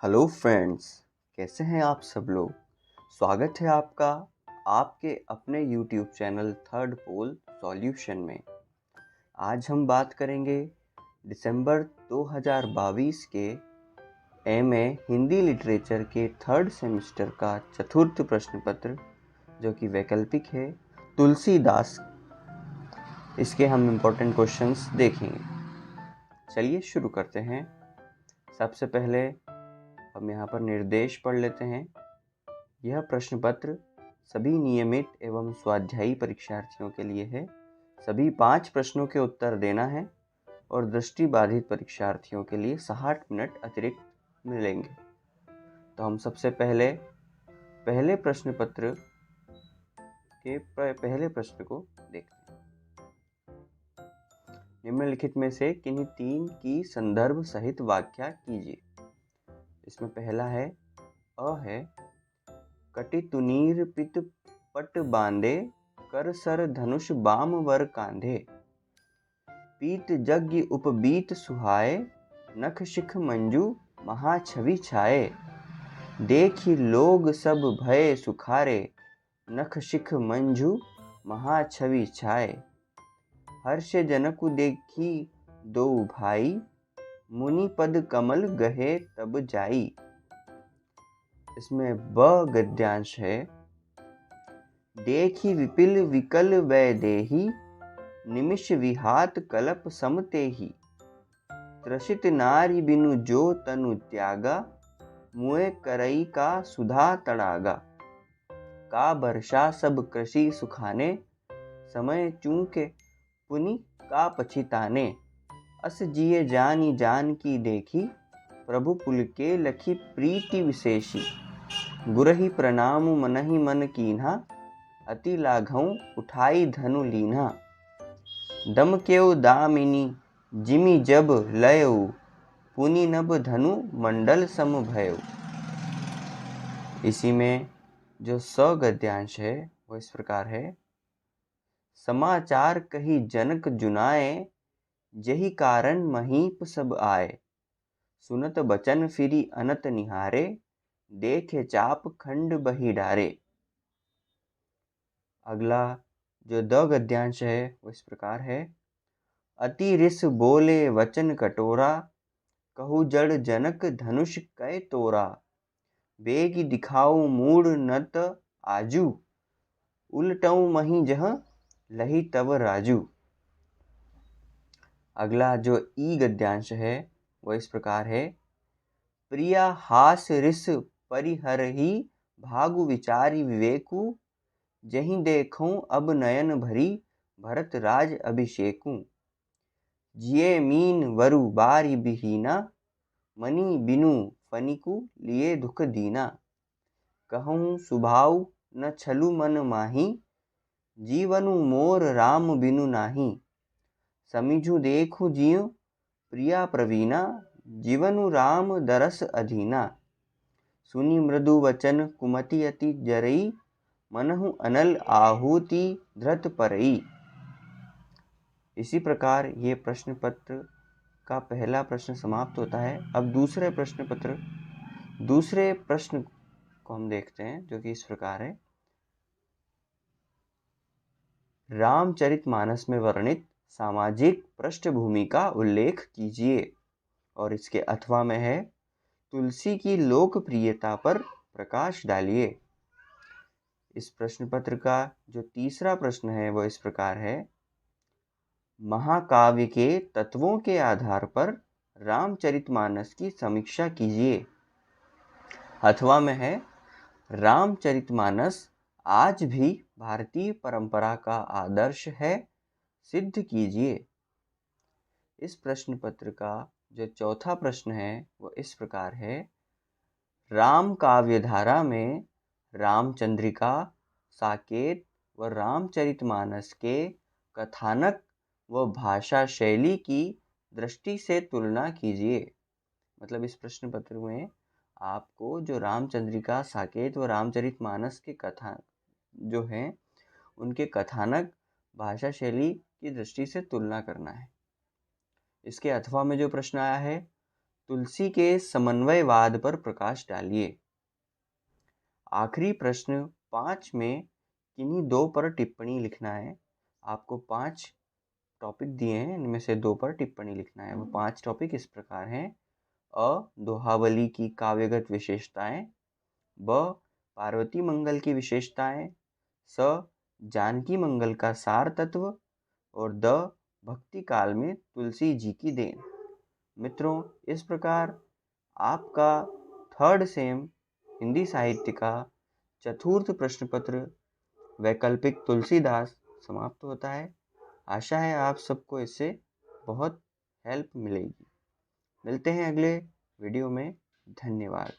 Hello friends, कैसे हैं आप सब लोग। स्वागत है आपका आपके अपने यूट्यूब चैनल थर्ड पोल सॉल्यूशन में। आज हम बात करेंगे दिसंबर 2022 के एमए हिंदी लिटरेचर के थर्ड सेमेस्टर का चतुर्थ प्रश्न पत्र, जो कि वैकल्पिक है, तुलसीदास। इसके हम इम्पोर्टेंट क्वेश्चंस देखेंगे। चलिए शुरू करते हैं। सबसे पहले हम यहाँ पर निर्देश पढ़ लेते हैं। यह प्रश्न पत्र सभी नियमित एवं स्वाध्यायी परीक्षार्थियों के लिए है। सभी 5 प्रश्नों के उत्तर देना है और दृष्टिबाधित परीक्षार्थियों के लिए 60 मिनट अतिरिक्त मिलेंगे। तो हम सबसे पहले प्रश्न पत्र के पहले प्रश्न को देखते हैं। निम्नलिखित में से किन्हीं 3 की संदर्भ सहित व्याख्या कीजिए। इसमें पहला है कटि तुनीर पित पट बांधे, कर सर धनुष बाम वर कांधे, पीत यज्ञ उपबीत सुहाए, नख शिख मंजू महाछवि छाए, देखी लोग सब भय सुखारे, नख शिख मंजू महाछवि छाए, हर्ष जनकु देखी दो भाई, मुनि पद कमल गहे तब जाई। इसमें ब गद्यांश है। देखी विपिल विकल वै देही, निमिष विहात कलप समतेही, त्रसित नारी बिनु जो तनु त्यागा, मुए करई का सुधा तड़ागा, का वर्षा सब कृषि सुखाने, समय चूके पुनि का पछिताने, अस जिये जानी जान की देखी, प्रभु पुल के लखी प्रीति विशेषी, गुरहि प्रणाम मनहि मन कीन्हा, अति लाघऊ उठाई धनु लीन्हा, दम केउ दामिनी जिमि जब लयऊ, पुनि नभ धनु मंडल सम भयऊ। इसी में जो स गद्यांश है वो इस प्रकार है। समाचार कही जनक जुनाए, जही कारण महीप सब आए, सुनत बचन फिरी अनत निहारे, देखे चाप खंड बही डारे। अगला जो द गद्यांश है वो इस प्रकार है। अति रिस बोले वचन कटोरा, कहु जड़ जनक धनुष कै तोरा, बेग दिखाऊ मूड नत आजू, उलटऊ मही जह लही तव राजू। अगला जो ई गद्यांश है वो इस प्रकार है। प्रिया हास रिस परिहरहि, भागु विचारी विवेकु, जहीं देखूं अब नयन भरी, भरत राज अभिषेकु, जिये मीन वरु बारी बिहीना, मनी बिनु फनिकु लिए दुख दीना, कहूं सुभाव न छलु मन माही, जीवनु मोर राम बिनु नाही, समिझु देखु जियो प्रिया प्रवीणा, जीवनु राम दरस अधीना, सुनी मृदु वचन कुमति अति जरई, मनहु अनल आहुति धृत परई। इसी प्रकार ये प्रश्न पत्र का पहला प्रश्न समाप्त होता है। अब दूसरे प्रश्न को हम देखते हैं, जो कि इस प्रकार है। रामचरितमानस में वर्णित सामाजिक पृष्ठभूमि का उल्लेख कीजिए। और इसके अथवा में है, तुलसी की लोकप्रियता पर प्रकाश डालिए। इस प्रश्न पत्र का जो तीसरा प्रश्न है वो इस प्रकार है। महाकाव्य के तत्वों के आधार पर रामचरितमानस की समीक्षा कीजिए। अथवा में है, रामचरितमानस आज भी भारतीय परंपरा का आदर्श है, सिद्ध कीजिए। इस प्रश्न पत्र का जो चौथा प्रश्न है वो इस प्रकार है। राम काव्यधारा में रामचंद्रिका, साकेत व रामचरितमानस के कथानक व भाषा शैली की दृष्टि से तुलना कीजिए। मतलब इस प्रश्न पत्र में आपको जो रामचंद्रिका, साकेत व रामचरितमानस के कथा जो हैं उनके कथानक, भाषा शैली की दृष्टि से तुलना करना है। इसके अथवा में जो प्रश्न आया है, तुलसी के समन्वयवाद पर प्रकाश डालिए। आखिरी प्रश्न 5 में किन्हीं 2 पर टिप्पणी लिखना है। आपको 5 टॉपिक दिए हैं, इनमें से 2 पर टिप्पणी लिखना है। वो 5 टॉपिक इस प्रकार हैं: अ. दोहावली की काव्यगत विशेषताएं, ब. पार्वती मंगल की विशेषताएं, स. जानकी मंगल का सार तत्व और द. भक्ति काल में तुलसी जी की देन। मित्रों, इस प्रकार आपका थर्ड सेम हिंदी साहित्य का चतुर्थ प्रश्न पत्र वैकल्पिक तुलसीदास समाप्त होता है। आशा है आप सबको इससे बहुत हेल्प मिलेगी। मिलते हैं अगले वीडियो में। धन्यवाद।